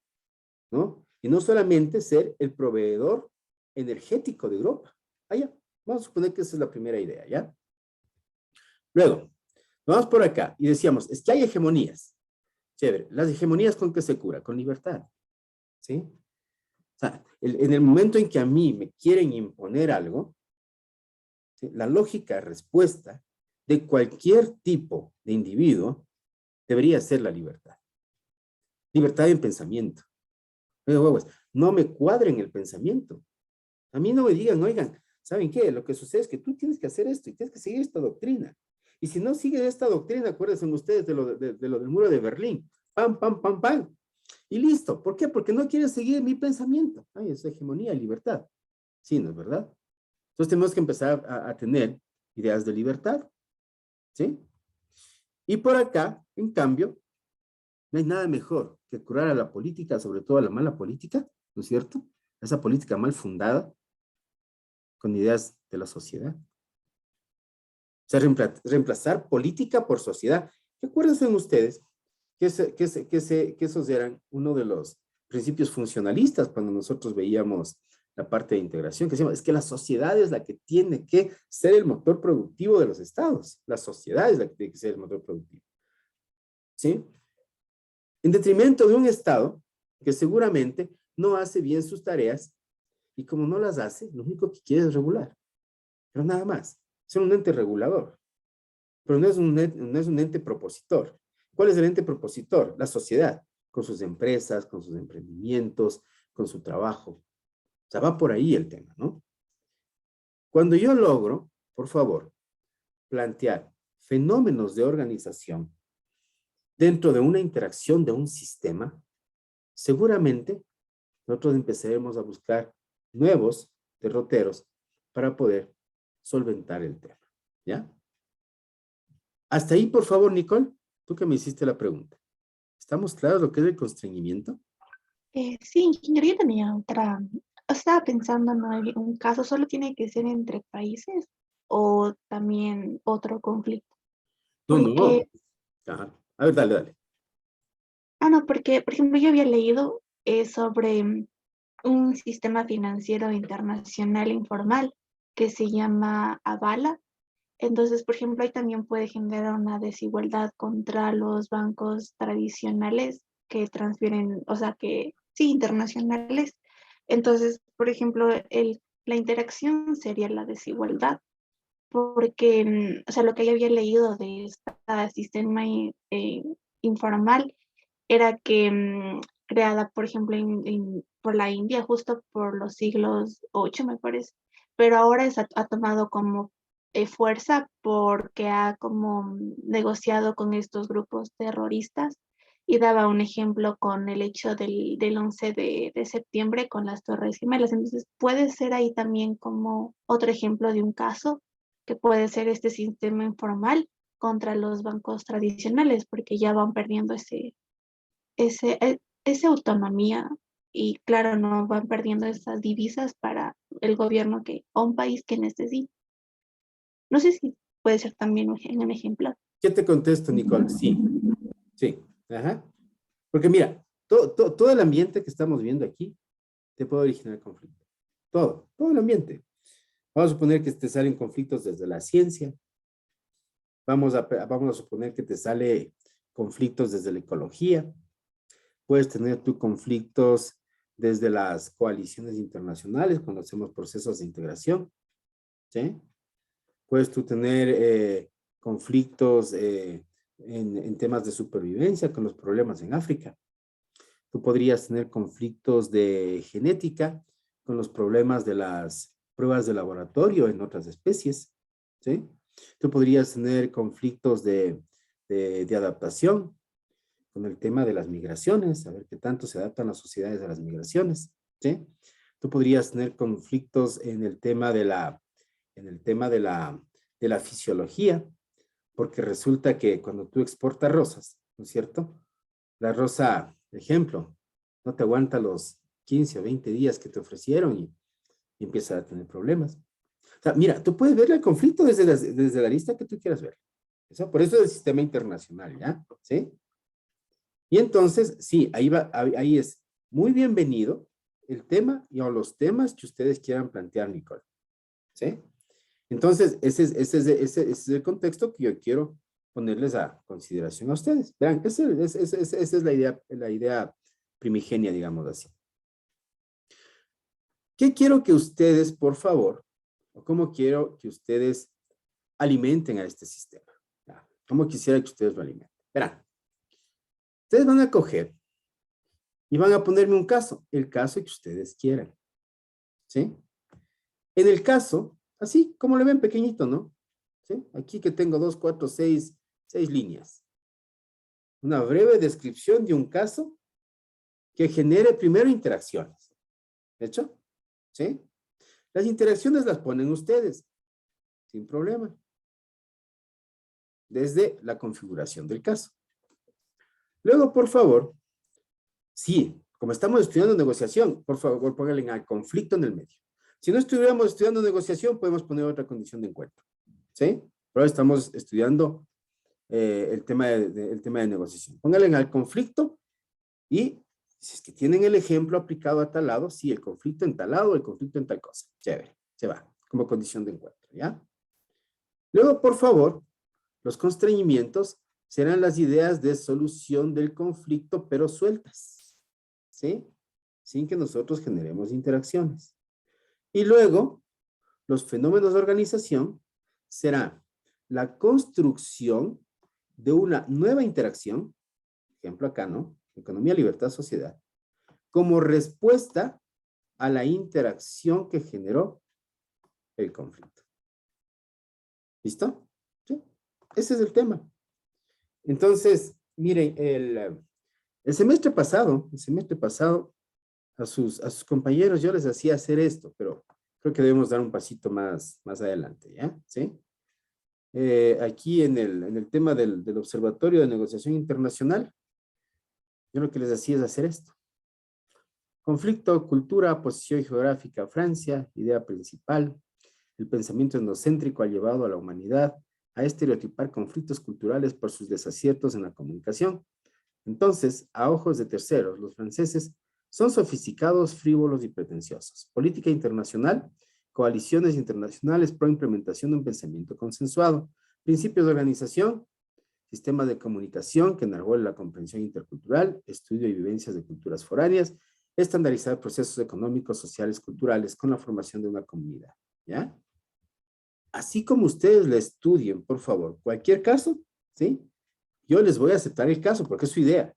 ¿no? Y no solamente ser el proveedor energético de Europa. Ya. Vamos a suponer que esa es la primera idea, ¿ya? Luego, vamos por acá y decíamos, es que hay hegemonías. Chévere. ¿Las hegemonías con qué se cura? Con libertad, ¿sí? O sea, en el momento en que a mí me quieren imponer algo, ¿sí? La lógica respuesta de cualquier tipo de individuo debería ser la libertad. Libertad en pensamiento. No me cuadren el pensamiento. A mí no me digan, oigan, ¿saben qué? Lo que sucede es que tú tienes que hacer esto y tienes que seguir esta doctrina. Y si no sigues esta doctrina, acuérdense ustedes de lo del muro de Berlín. Pam, pam, pam, pam. Y listo. ¿Por qué? Porque no quieren seguir mi pensamiento. Ay, es hegemonía y libertad. Sí, ¿no es verdad? Entonces tenemos que empezar a tener ideas de libertad. ¿Sí? Y por acá, en cambio, no hay nada mejor que curar a la política, sobre todo a la mala política, ¿no es cierto? Esa política mal fundada, con ideas de la sociedad. O sea, reemplazar política por sociedad. Recuérdense ustedes que esos eran uno de los principios funcionalistas cuando nosotros veíamos la parte de integración, que decíamos, es que la sociedad es la que tiene que ser el motor productivo de los estados. La sociedad es la que tiene que ser el motor productivo. ¿Sí? En detrimento de un estado que seguramente no hace bien sus tareas y como no las hace, lo único que quiere es regular. Pero nada más. Es un ente regulador. Pero no es un ente propositor. ¿Cuál es el ente propositor? La sociedad, con sus empresas, con sus emprendimientos, con su trabajo. O sea, va por ahí el tema, ¿no? Cuando yo logro, por favor, plantear fenómenos de organización dentro de una interacción de un sistema, seguramente nosotros empezaremos a buscar nuevos derroteros para poder solventar el tema, ¿ya? Hasta ahí, por favor, Nicole, tú que me hiciste la pregunta. ¿Estamos claros lo que es el constreñimiento? Sí, ingeniero, yo tenía otra. Estaba pensando, ¿no? En un caso solo tiene que ser entre países o también otro conflicto. No, no. Porque, Ajá. A ver, dale, dale. no, porque, por ejemplo, yo había leído sobre un sistema financiero internacional informal que se llama Avala. Entonces, por ejemplo, ahí también puede generar una desigualdad contra los bancos tradicionales que transfieren, o sea, que sí, internacionales. Entonces, por ejemplo, la interacción sería la desigualdad, porque, o sea, lo que yo había leído de este sistema informal era que creada, por ejemplo, por la India, justo por los siglos 8, me parece, pero ahora ha tomado como fuerza porque ha como negociado con estos grupos terroristas y daba un ejemplo con el hecho del 11 de septiembre con las Torres Gemelas. Entonces puede ser ahí también como otro ejemplo de un caso que puede ser este sistema informal contra los bancos tradicionales porque ya van perdiendo esa autonomía y claro, no van perdiendo esas divisas para el gobierno o un país que necesita. No sé si puede ser también un ejemplo. ¿Qué te contesto, Nicole? Sí, sí. Ajá. Porque mira, todo el ambiente que estamos viendo aquí te puede originar conflicto. Todo el ambiente. Vamos a suponer que te salen conflictos desde la ciencia. Vamos a suponer que te sale conflictos desde la ecología. Puedes tener tus conflictos desde las coaliciones internacionales cuando hacemos procesos de integración. ¿Sí? Puedes tú tener conflictos en temas de supervivencia con los problemas en África. Tú podrías tener conflictos de genética con los problemas de las pruebas de laboratorio en otras especies. ¿Sí? Tú podrías tener conflictos de adaptación con el tema de las migraciones, saber qué tanto se adaptan las sociedades a las migraciones. ¿Sí? Tú podrías tener conflictos en el tema de la fisiología, porque resulta que cuando tú exportas rosas, ¿no es cierto? La rosa, ejemplo, no te aguanta los 15 o 20 días que te ofrecieron y empieza a tener problemas. O sea, mira, tú puedes ver el conflicto desde la lista que tú quieras ver. Eso, por eso es el sistema internacional, ¿ya? ¿Sí? Y entonces, sí, ahí es muy bienvenido el tema o los temas que ustedes quieran plantear, Nicole. ¿Sí? Entonces, ese es el contexto que yo quiero ponerles a consideración a ustedes. Vean, esa es la idea primigenia, digamos así. ¿Qué quiero que ustedes, por favor, o cómo quiero que ustedes alimenten a este sistema? ¿Cómo quisiera que ustedes lo alimenten? Verán, ustedes van a coger y van a ponerme un caso, el caso que ustedes quieran. ¿Sí? En el caso, así como le ven pequeñito, ¿no? ¿Sí? Aquí que tengo 2, 4, 6 líneas. Una breve descripción de un caso que genere primero interacciones. ¿De hecho? ¿Sí? Las interacciones las ponen ustedes, sin problema. Desde la configuración del caso. Luego, por favor, sí, como estamos estudiando negociación, por favor, pónganle al conflicto en el medio. Si no estuviéramos estudiando negociación, podemos poner otra condición de encuentro. ¿Sí? Pero estamos estudiando el tema de negociación. Pónganle al conflicto y si es que tienen el ejemplo aplicado a tal lado, sí, el conflicto en tal lado, el conflicto en tal cosa. Chévere, se va, como condición de encuentro, ¿ya? Luego, por favor, los constreñimientos serán las ideas de solución del conflicto, pero sueltas, ¿sí? Sin que nosotros generemos interacciones. Y luego, los fenómenos de organización será la construcción de una nueva interacción, ejemplo acá, ¿no? Economía, libertad, sociedad, como respuesta a la interacción que generó el conflicto. ¿Listo? ¿Sí? Ese es el tema. Entonces, miren, el semestre pasado, a sus compañeros yo les hacía hacer esto, pero creo que debemos dar un pasito más adelante, ¿ya? ¿Sí? Aquí en el tema del Observatorio de Negociación Internacional, yo lo que les hacía es hacer esto. Conflicto, cultura, posición geográfica, Francia, idea principal. El pensamiento etnocéntrico ha llevado a la humanidad a estereotipar conflictos culturales por sus desaciertos en la comunicación. Entonces, a ojos de terceros, los franceses son sofisticados, frívolos y pretenciosos. Política internacional, coaliciones internacionales pro implementación de un pensamiento consensuado. Principios de organización, sistema de comunicación que enarbola la comprensión intercultural, estudio y vivencias de culturas foráneas, estandarizar procesos económicos, sociales, culturales con la formación de una comunidad. ¿Ya? Así como ustedes le estudien, por favor, cualquier caso, ¿sí? Yo les voy a aceptar el caso porque es su idea.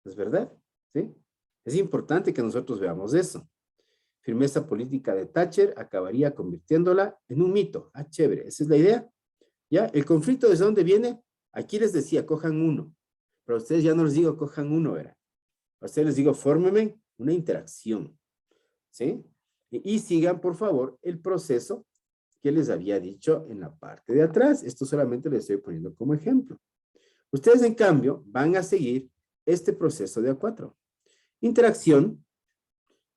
¿Es verdad? ¿Sí? Es importante que nosotros veamos eso. Firmeza política de Thatcher acabaría convirtiéndola en un mito. Ah, chévere, esa es la idea. ¿Ya? El conflicto, ¿desde dónde viene? Aquí les decía, cojan uno. Pero a ustedes ya no les digo, cojan uno, ¿verdad? A ustedes les digo, fórmenme una interacción. ¿Sí? Y sigan, por favor, el proceso que les había dicho en la parte de atrás. Esto solamente les estoy poniendo como ejemplo. Ustedes, en cambio, van a seguir este proceso de A4. Interacción,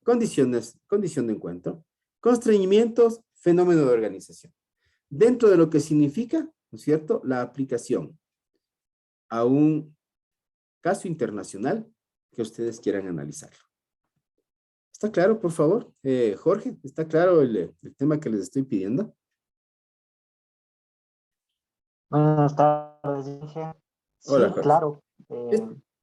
condición de encuentro, constreñimientos, fenómeno de organización. Dentro de lo que significa, ¿no es cierto?, la aplicación a un caso internacional que ustedes quieran analizarlo. ¿Está claro, por favor? Jorge, ¿está claro el tema que les estoy pidiendo? Buenas tardes, Inge. Hola, Sí, Jorge. claro.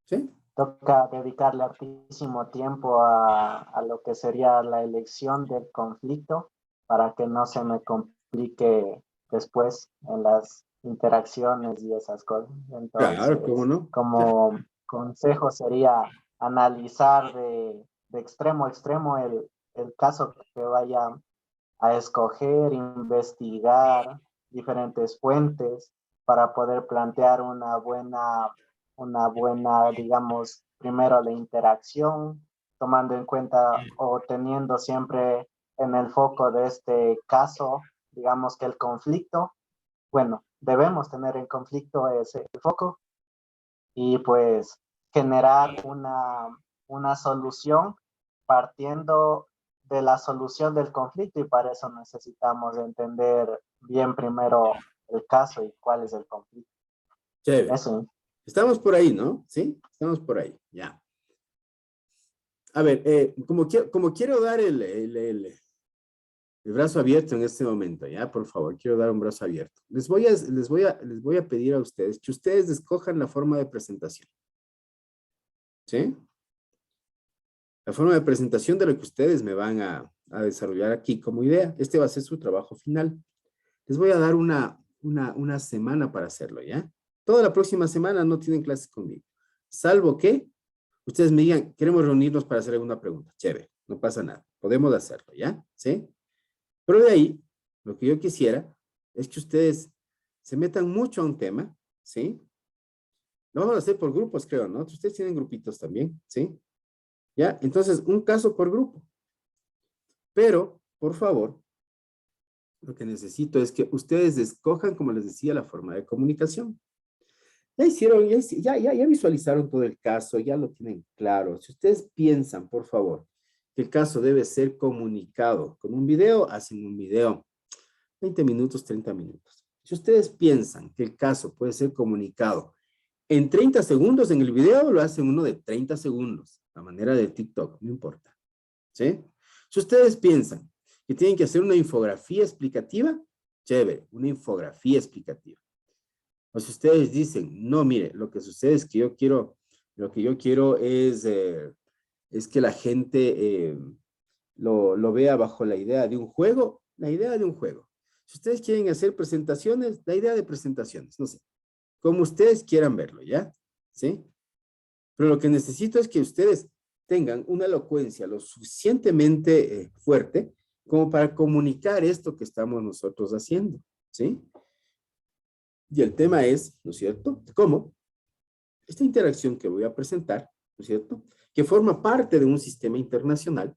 ¿Sí? Toca dedicarle hartísimo tiempo a lo que sería la elección del conflicto para que no se me complique después en las interacciones y esas cosas. Claro, ¿cómo Entonces, no? como consejo sería analizar de extremo a extremo el caso que vaya a escoger, investigar diferentes fuentes para poder plantear una buena, digamos, primero la interacción, tomando en cuenta o teniendo siempre en el foco de este caso, digamos que el conflicto, bueno, debemos tener en conflicto es el foco y pues generar una solución partiendo de la solución del conflicto y para eso necesitamos entender bien primero el caso y cuál es el conflicto. Chévere. Eso. Estamos por ahí, ¿no? ¿Sí? Estamos por ahí, ya. A ver, como quiero dar el brazo abierto en este momento, ya, por favor, quiero dar un brazo abierto. Les voy a pedir a ustedes que ustedes escojan la forma de presentación. ¿Sí? La forma de presentación de lo que ustedes me van a desarrollar aquí como idea. Este va a ser su trabajo final. Les voy a dar una semana para hacerlo, ¿ya? Toda la próxima semana no tienen clases conmigo. Salvo que ustedes me digan, queremos reunirnos para hacer alguna pregunta. Chévere, no pasa nada. Podemos hacerlo, ¿ya? ¿Sí? Pero de ahí, lo que yo quisiera es que ustedes se metan mucho a un tema, ¿sí? Lo vamos a hacer por grupos, creo, ¿no? Ustedes tienen grupitos también, ¿sí? ¿Ya? Entonces, un caso por grupo. Pero, por favor, lo que necesito es que ustedes escojan, como les decía, la forma de comunicación. Ya hicieron, ya visualizaron todo el caso, ya lo tienen claro. Si ustedes piensan, por favor, que el caso debe ser comunicado con un video, hacen un video. 20 minutos, 30 minutos. Si ustedes piensan que el caso puede ser comunicado en 30 segundos en el video, lo hacen uno de 30 segundos, a manera de TikTok, no importa. ¿Sí? Si ustedes piensan que tienen que hacer una infografía explicativa, chévere, una infografía explicativa. O si ustedes dicen, no, mire, lo que sucede es que lo que yo quiero es que la gente lo vea bajo la idea de un juego, la idea de un juego. Si ustedes quieren hacer presentaciones, la idea de presentaciones, no sé, como ustedes quieran verlo, ¿ya? ¿Sí? Pero lo que necesito es que ustedes tengan una elocuencia lo suficientemente fuerte como para comunicar esto que estamos nosotros haciendo, ¿sí? Y el tema es, ¿no es cierto?, cómo esta interacción que voy a presentar, ¿no es cierto?, que forma parte de un sistema internacional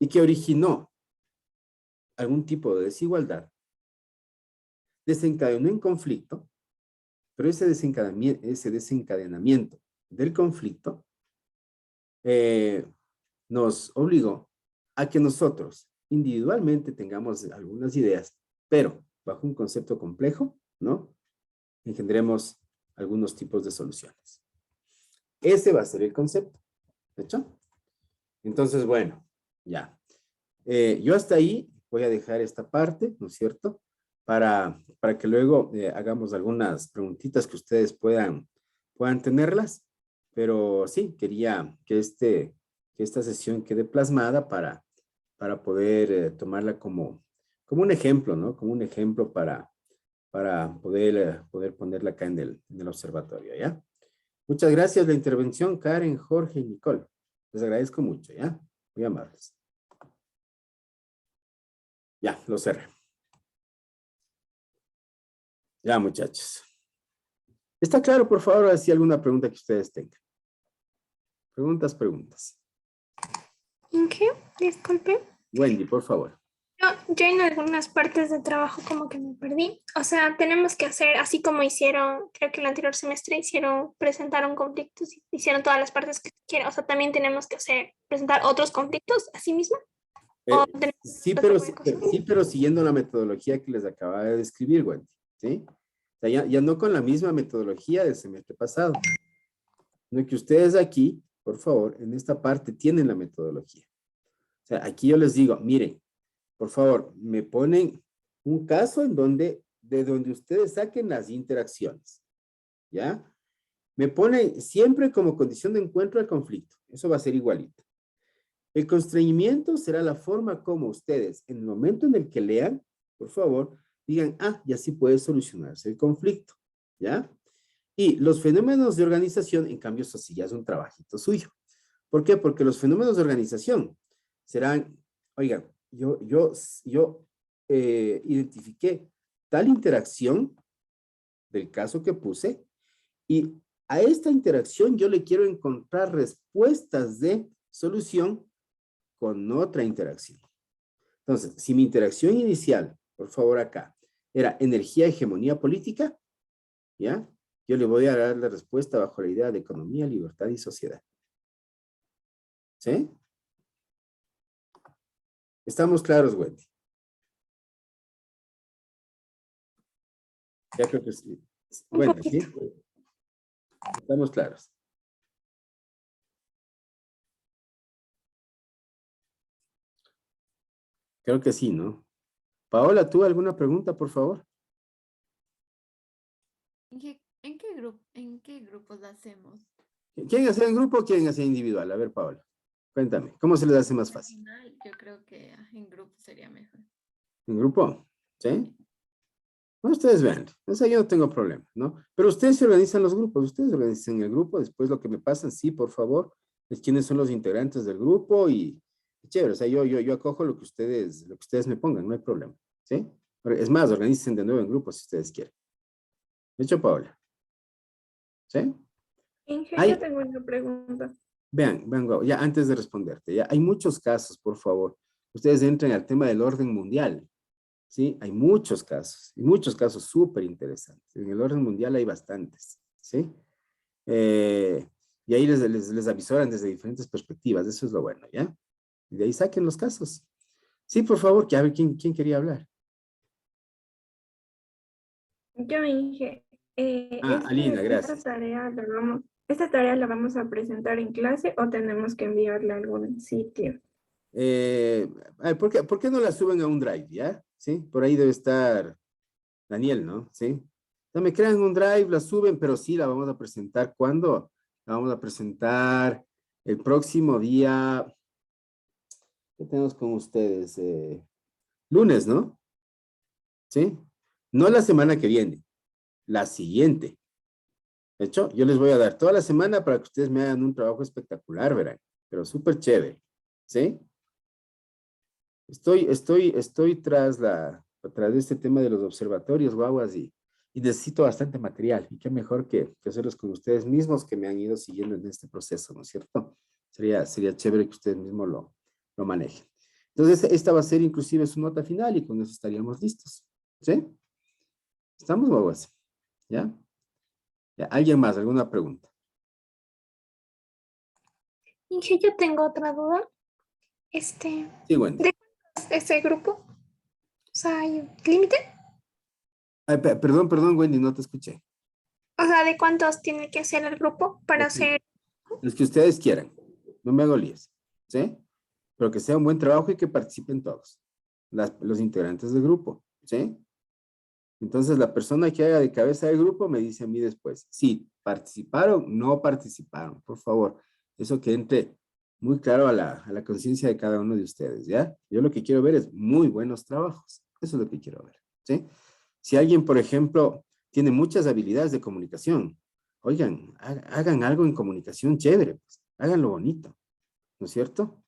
y que originó algún tipo de desigualdad, desencadenó en conflicto, pero ese desencadenamiento del conflicto nos obligó a que nosotros individualmente tengamos algunas ideas, pero bajo un concepto complejo, ¿no?, engendremos algunos tipos de soluciones. Ese va a ser el concepto, ¿de hecho? Entonces, bueno, ya. Yo hasta ahí voy a dejar esta parte, ¿no es cierto?, para que luego hagamos algunas preguntitas que ustedes puedan tenerlas, pero sí, quería que esta sesión quede plasmada para poder tomarla como un ejemplo, ¿no? Como un ejemplo para poder ponerla acá en el observatorio, ¿ya? Muchas gracias la intervención, Karen, Jorge y Nicole. Les agradezco mucho, ¿ya? Muy amables. Ya, lo cerré. Ya, muchachos. ¿Está claro, por favor, si hay alguna pregunta que ustedes tengan? Preguntas. ¿En qué? Disculpe. Wendy, por favor. Yo en algunas partes de trabajo como que me perdí. O sea, tenemos que hacer, así como hicieron, creo que el anterior semestre presentaron conflictos, hicieron todas las partes que quieren. O sea, también tenemos que presentar otros conflictos así mismo. Sí, pero siguiendo la metodología que les acababa de describir, Wendy, ¿sí? O sea, ya no con la misma metodología del semestre pasado. No que ustedes aquí, por favor, en esta parte tienen la metodología. O sea, aquí yo les digo, miren, por favor, me ponen un caso de donde ustedes saquen las interacciones, ¿ya? Me ponen siempre como condición de encuentro el conflicto. Eso va a ser igualito. El constreñimiento será la forma como ustedes, en el momento en el que lean, por favor, digan, y así puede solucionarse el conflicto, ¿ya? Y los fenómenos de organización, en cambio, eso sí ya es un trabajito suyo. ¿Por qué? Porque los fenómenos de organización serán, oigan, yo identifiqué tal interacción del caso que puse y a esta interacción yo le quiero encontrar respuestas de solución con otra interacción. Entonces, si mi interacción inicial, por favor acá, era energía, hegemonía política, ¿ya? Yo le voy a dar la respuesta bajo la idea de economía, libertad y sociedad. ¿Sí? ¿Estamos claros, Wendy? Ya creo que sí. Un Bueno, poquito. ¿sí? Estamos claros. Creo que sí, ¿no? Paola, ¿tú alguna pregunta, por favor? En qué grupos la hacemos? ¿Quieren hacer en grupo o quieren hacer individual? A ver, Paola, cuéntame, ¿cómo se les hace más Al fácil? final, yo creo que en grupo sería mejor. ¿En grupo? ¿Sí? Bueno, ustedes vean, o sea, yo no tengo problema, ¿no? Pero ustedes se organizan los grupos, ustedes organizan el grupo, después lo que me pasan, sí, por favor, es quiénes son los integrantes del grupo y chévere, o sea, yo acojo lo que ustedes me pongan, no hay problema, ¿sí? Es más, organicen de nuevo en grupos si ustedes quieren. ¿De hecho, Paola? ¿Sí? Inge, yo Hay, tengo una pregunta. vean, Gabo, ya antes de responderte, ya hay muchos casos, por favor. Ustedes entren al tema del orden mundial, ¿sí? Hay muchos casos, y muchos casos súper interesantes. En el orden mundial hay bastantes, ¿sí? Y ahí les avisoran desde diferentes perspectivas, eso es lo bueno, ¿ya? Y de ahí saquen los casos. Sí, por favor, que a ver quién quería hablar. Yo, Inge, Alina, gracias. ¿esta tarea la vamos a presentar en clase o tenemos que enviarla a algún sitio? A ver, ¿por qué no la suben a un drive, ya? ¿Sí? Por ahí debe estar Daniel, ¿no? ¿Sí? No me crean un drive, la suben, pero sí la vamos a presentar. ¿Cuándo? La vamos a presentar el próximo día. ¿Qué tenemos con ustedes? Lunes, ¿no? ¿Sí? No la semana que viene, la siguiente. ¿De hecho? Yo les voy a dar toda la semana para que ustedes me hagan un trabajo espectacular, verán. Pero súper chévere. ¿Sí? Estoy tras de este tema de los observatorios, guaguas, y necesito bastante material. Y qué mejor que hacerlos con ustedes mismos que me han ido siguiendo en este proceso, ¿no es cierto? Sería chévere que ustedes mismos lo manejen. Entonces, esta va a ser inclusive su nota final y con eso estaríamos listos. ¿Sí? ¿Estamos, guaguas? ¿Ya? ¿Ya? ¿Alguien más? ¿Alguna pregunta? Inge, yo tengo otra duda. Sí, Wendy. ¿De cuántos es ese grupo? O sea, ¿hay un límite? Ay, perdón, Wendy, no te escuché. O sea, ¿de cuántos tiene que ser el grupo para hacer? Los que ustedes quieran. No me hago líos. ¿Sí? Pero que sea un buen trabajo y que participen todos, los integrantes del grupo, ¿sí? Entonces, la persona que haga de cabeza del grupo me dice a mí después, sí, participaron, no participaron, por favor. Eso que entre muy claro a la conciencia de cada uno de ustedes, ¿ya? Yo lo que quiero ver es muy buenos trabajos. Eso es lo que quiero ver, ¿sí? Si alguien, por ejemplo, tiene muchas habilidades de comunicación, oigan, hagan algo en comunicación chévere, pues, háganlo bonito, ¿no es cierto?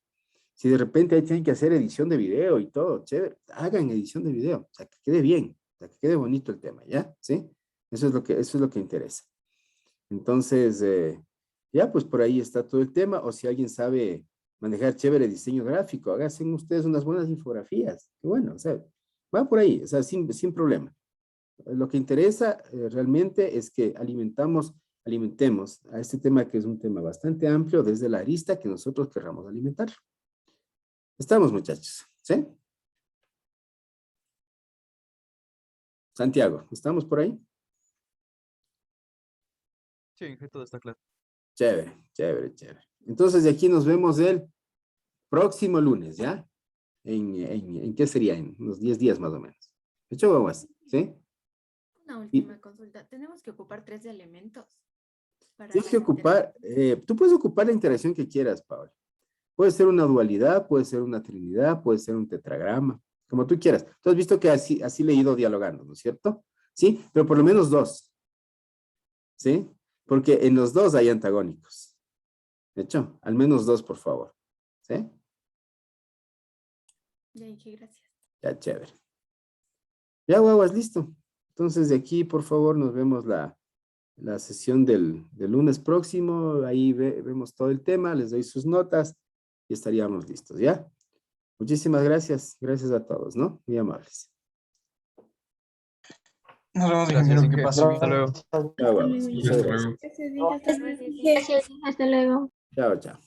Si de repente ahí tienen que hacer edición de video y todo, chévere, hagan edición de video, o sea, que quede bien, o sea, que quede bonito el tema, ¿ya? ¿Sí? Eso es lo que interesa. Entonces, ya, pues por ahí está todo el tema, o si alguien sabe manejar chévere diseño gráfico, hagan ustedes unas buenas infografías, que bueno, o sea, va por ahí, o sea, sin problema. Lo que interesa realmente es que alimentemos a este tema que es un tema bastante amplio desde la arista que nosotros querramos alimentar. Estamos, muchachos, ¿sí? Santiago, ¿estamos por ahí? Sí, todo está claro. Chévere, chévere, chévere. Entonces, de aquí nos vemos el próximo lunes, ¿ya? ¿En qué sería? En unos 10 días más o menos. ¿De hecho, guaguas? ¿Sí? Una última consulta. Tenemos que ocupar 3 elementos para Tienes que la ocupar, tú puedes ocupar la interacción que quieras, Paola. Puede ser una dualidad, puede ser una trinidad, puede ser un tetragrama, como tú quieras. Tú has visto que así le he ido dialogando, ¿no es cierto? Sí, pero por lo menos 2, ¿sí? Porque en los 2 hay antagónicos. De hecho, al menos 2, por favor. ¿Sí? Ya dije, gracias. Ya, chévere. Ya, guaguas, listo. Entonces, de aquí, por favor, nos vemos la sesión del lunes próximo. Ahí vemos todo el tema, les doy sus notas y estaríamos listos, ¿ya? Muchísimas gracias. Gracias a todos, ¿no? Muy amables. Nos vemos, Gracias, ingeniero, que Inge. pase bien. Hasta luego. Chao, vamos. Muchas gracias. Hasta luego. Chao, chao.